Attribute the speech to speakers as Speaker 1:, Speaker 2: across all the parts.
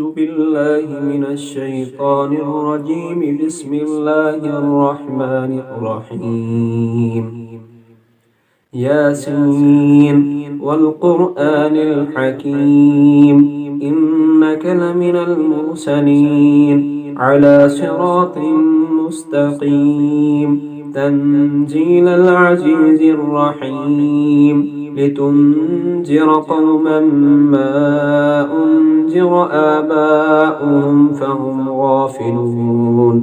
Speaker 1: بالله من الشيطان الرجيم. بسم الله الرحمن الرحيم. ياسين والقرآن الحكيم إنك لمن المرسلين على صراط مستقيم تنزيل العزيز الرحيم لتنذر قوما ما أنذر آباؤهم فهم غافلون.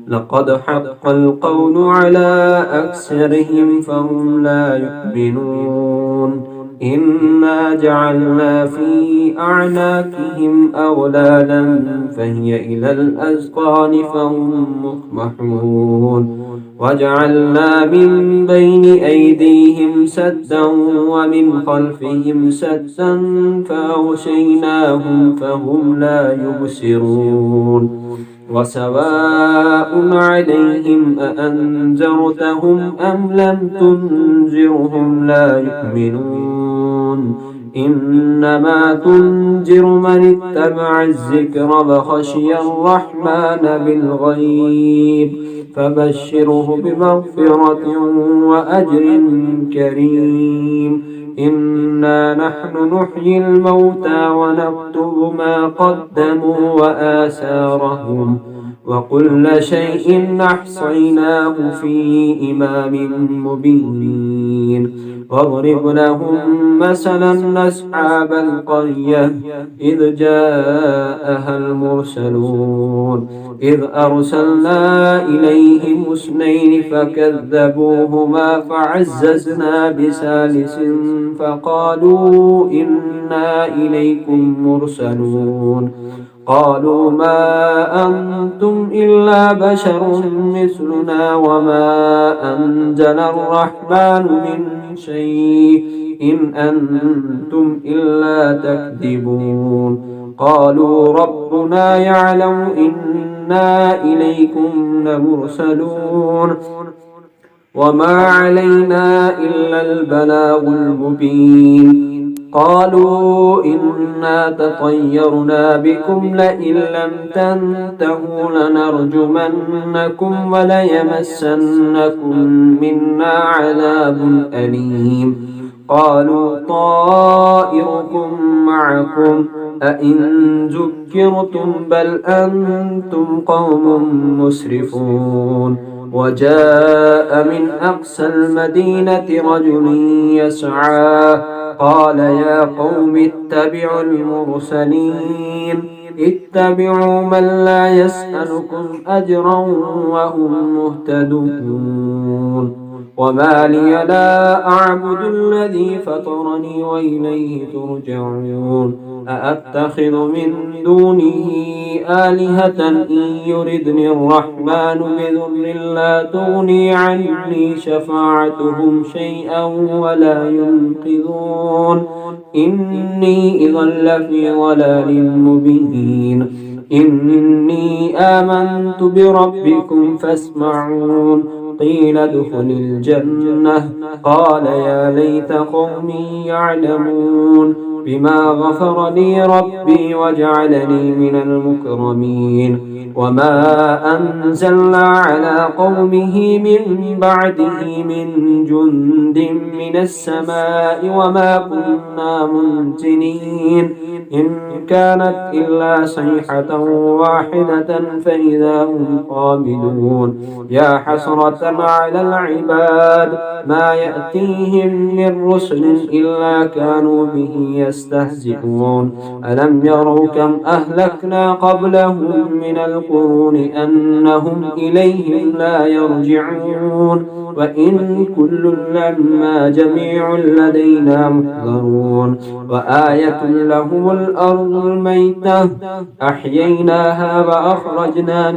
Speaker 1: لقد حق القول على أكثرهم فهم لا يؤمنون. إنا جعلنا في أعناقهم أغلالا فهي إلى الأذقان فهم مقمحون. وجعلنا من بين أيديهم سدا ومن خلفهم سدا فأغشيناهم فهم لا يبصرون. وسواء عليهم أأنذرتهم أم لم تنذرهم لا يؤمنون. إنما تنذر من اتبع الذكر وخشي الرحمن بالغيب فبشره بمغفرة وأجر كريم. إنا نحن نحيي الموتى ونكتب ما قدموا وآثارهم وكل شيء أحصيناه في إمام مبين. واضرب لهم مثلا أصحاب القرية إذ جاءها المرسلون إذ أرسلنا إليهم اثنين فكذبوهما فعززنا بثالث فقالوا إنا إليكم مرسلون. قالوا ما أنتم إلا بشر مثلنا وما أنزل الرحمن من شيء إن أنتم إلا تكذبون. قالوا ربنا يعلم إنا إليكم لمرسلون وما علينا إلا البلاغ المبين. قالوا إنا تطيرنا بكم لئن لم تنتهوا لنرجمنكم وليمسنكم منا عذاب أليم. قالوا طائركم معكم أئن ذكرتم بل أنتم قوم مسرفون. وجاء من أقصى المدينة رجل يسعى قال يا قوم اتبعوا المرسلين اتبعوا من لا يسألكم أجرا وهم مهتدون. وما لي لا أعبد الذي فطرني وإليه ترجعون. أأتخذ من دونه آلهة إن يردني الرحمن بضر لا تغني عني شفاعتهم شيئا ولا ينقذون. إني إذا لفي ضلال مبين. إني آمنت بربكم فاسمعون. قيل ادخل الجنة قال يا ليت قومي يعلمون بما غفر لي ربي وجعلني من المكرمين. وما أنزلنا على قومه من بعده من جند من السماء وما كنا منزلين إن كانت إلا صيحة واحدة فإذا هم خامدون. يا حسرة على العباد ما يأتيهم من رسل إلا كانوا به يستهزئون. ألم يروا كم أهلكنا قبلهم من القرون أنهم إليهم لا يرجعون. وإن كل لما جميع لدينا محضرون. وآية لهم الأرض الميتة أحييناها وأخرجنا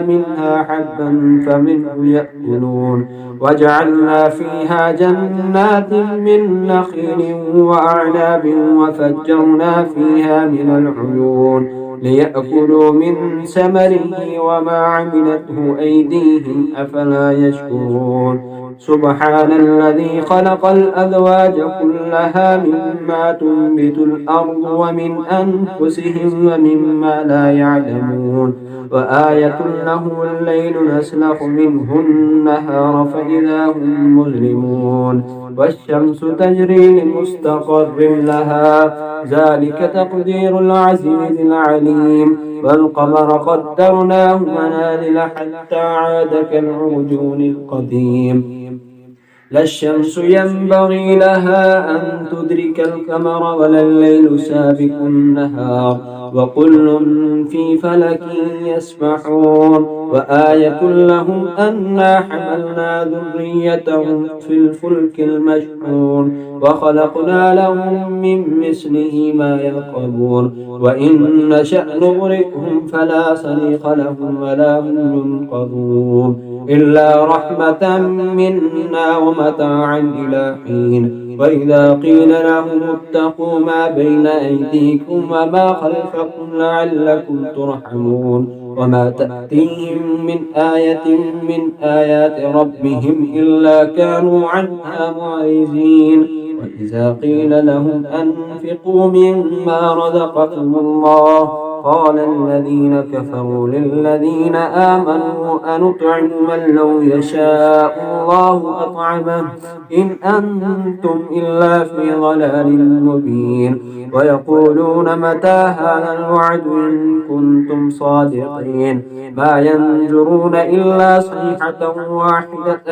Speaker 1: منها حبا فمنه يأكلون. وجعلنا فيها جنات من نخيل وأعناب وفجرنا فيها من العيون ليأكلوا من ثمره وما عملته أيديهم أفلا يشكرون. سبحان الذي خلق الأزواج كلها مما تنبت الأرض ومن أنفسهم ومما لا يعلمون وآية له الليل نسلخ منه النهار فإذا هم مظلمون والشمس تجري لمستقر لها ذلك تقدير العزيز العليم والقمر قدرناه منازل حتى عاد كالعرجون القديم لا الشمس ينبغي لها أن تدرك القمر ولا الليل سابق النهار وكل في فلك يسبحون وآية لهم أنا حملنا ذريتهم في الفلك المشحون وخلقنا لهم من مثله ما يركبون وإن نشأ نغرقهم فلا صريخ لهم ولا هم ينقذون إلا رحمة منا ومتاعا إلى حين وإذا قيل لهم اتقوا ما بين أيديكم وما خلفكم لعلكم ترحمون وما تأتيهم من آية من آيات ربهم إلا كانوا عنها معرضين وإذا قيل لهم أنفقوا مما رزقكم الله قال الذين كفروا للذين آمنوا أنطعم من لو يشاء الله أطعمه إن أنتم إلا في ضلال مبين ويقولون متى هذا الوعد إن كنتم صادقين ما ينظرون إلا صيحة واحدة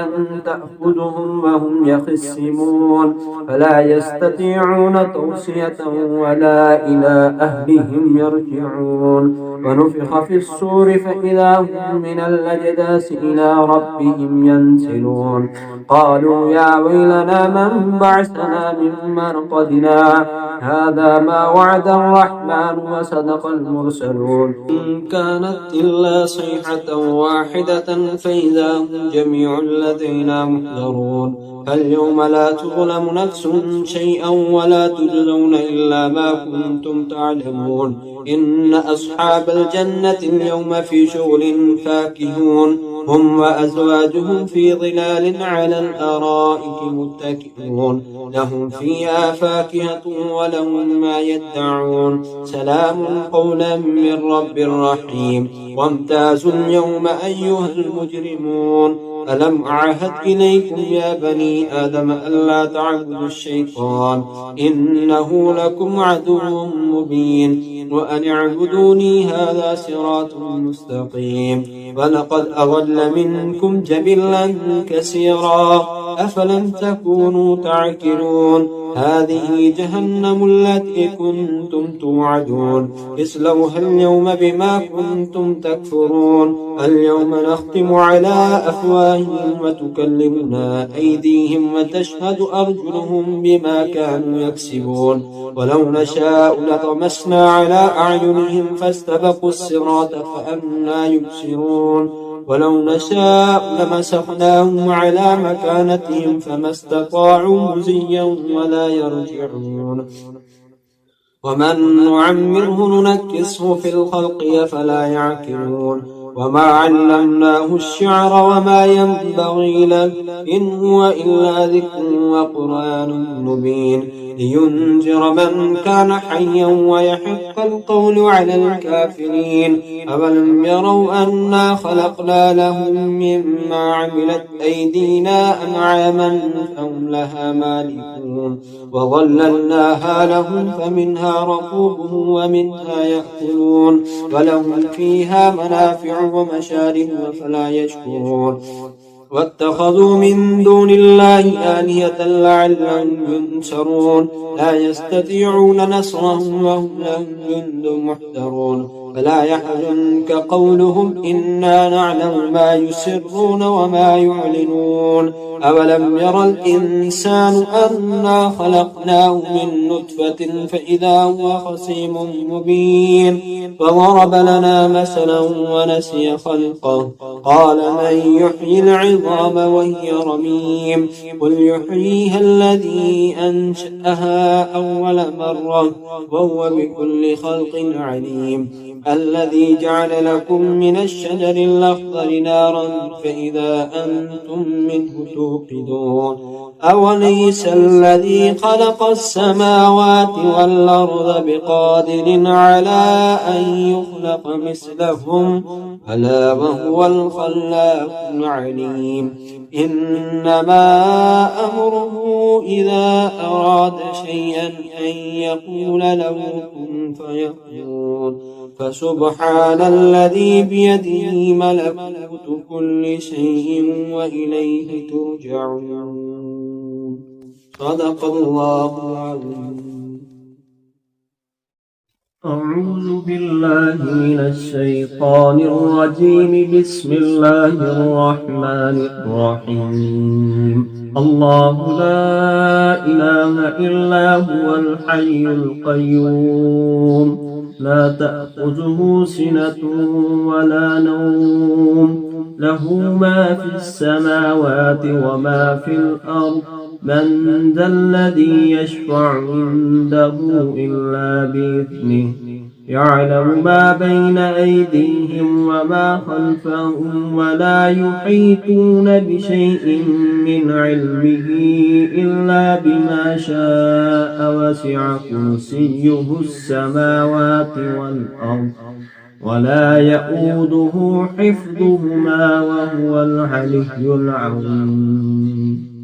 Speaker 1: تأخذهم وهم يخصمون فلا يستطيعون توصية ولا إلى أهلهم يرجعون ونفخ في الصور فإذا هم من الأجداث إلى ربهم ينسلون قالوا يا ويلنا من بعثنا من مرقدنا هذا ما وعد الرحمن وصدق المرسلون إن كانت إلا صيحة واحدة فإذا هم جميع لدينا محضرون فاليوم لا تظلم نفس شيئا ولا تجزون إلا ما كنتم تعلمون إن أصحاب الجنة اليوم في شغل فاكهون هم وأزواجهم في ظلال على الأرائك متكئون لهم فيها فاكهة ولهم ما يدعون سلام قولا من رب رحيم وامتازوا اليوم أيها المجرمون ألم أعهد إليكم يا بني آدم ألا تعبدوا الشيطان إنه لكم عدو مبين وأن اعبدوني هذا صراط مستقيم ولقد أضل منكم جبلا كثيرا أفلم تكونوا تعقلون هذه جهنم التي كنتم توعدون اصلوها اليوم بما كنتم تكفرون اليوم نختم على أفواههم وتكلمنا أيديهم وتشهد أرجلهم بما كانوا يكسبون ولو نشاء لطمسنا على أعينهم فاستبقوا الصراط فأنى يبصرون ولو نشاء لمسخناهم على مكانتهم فما استطاعوا مزيا ولا يرجعون ومن نعمره ننكسه في الخلق فلا يعقلون وما علمناه الشعر وما ينبغي له إن هو إلا ذكر وقرآن مبين لينذر من كان حيا ويحق القول على الكافرين أولم يروا أنا خلقنا لهم مما عملت أيدينا أنعاما فهم لها مالكون وظللناها لهم فمنها ركوبهم ومنها يأكلون ولهم فيها منافع ومشارب فلا يشكرون واتخذوا من دون الله آلهة لعلهم ينصرون لا يستطيعون نصرهم وهم لهم جند محضرون فلا يحزنك قولهم إنا نعلم ما يسرون وما يعلنون أولم يرى الإنسان أنا خلقناه من نطفة فإذا هو خصيم مبين وضرب لنا مثلا ونسي خلقه قال من يحيي العظام وهي رميم قل يحييها الذي أنشأها أول مرة وهو بكل خلق عليم الذي جعل لكم من الشجر الأخضر نارا فإذا أنتم منه توقدون أوليس الذي خلق السماوات والأرض بقادر على أن يخلق مثلهم ألا وهو الخلاق العليم إنما أمره إذا أراد شيئا أن يقول له كن فيكون فسبحان الذي بيده ملكوت كل شيء وإليه ترجعون صدق الله العظيم.
Speaker 2: أعوذ بالله من الشيطان الرجيم بسم الله الرحمن الرحيم الله لا إله إلا هو الحي القيوم لا تأخذه سنة ولا نوم له ما في السماوات وما في الأرض من ذا الذي يشفع عنده إلا بإذنه يعلم ما بين أيديهم وما خلفهم ولا يحيطون بشيء من علمه إلا بما شاء وسع كرسيه السماوات والأرض ولا يؤوده حفظهما وهو العلي العظيم.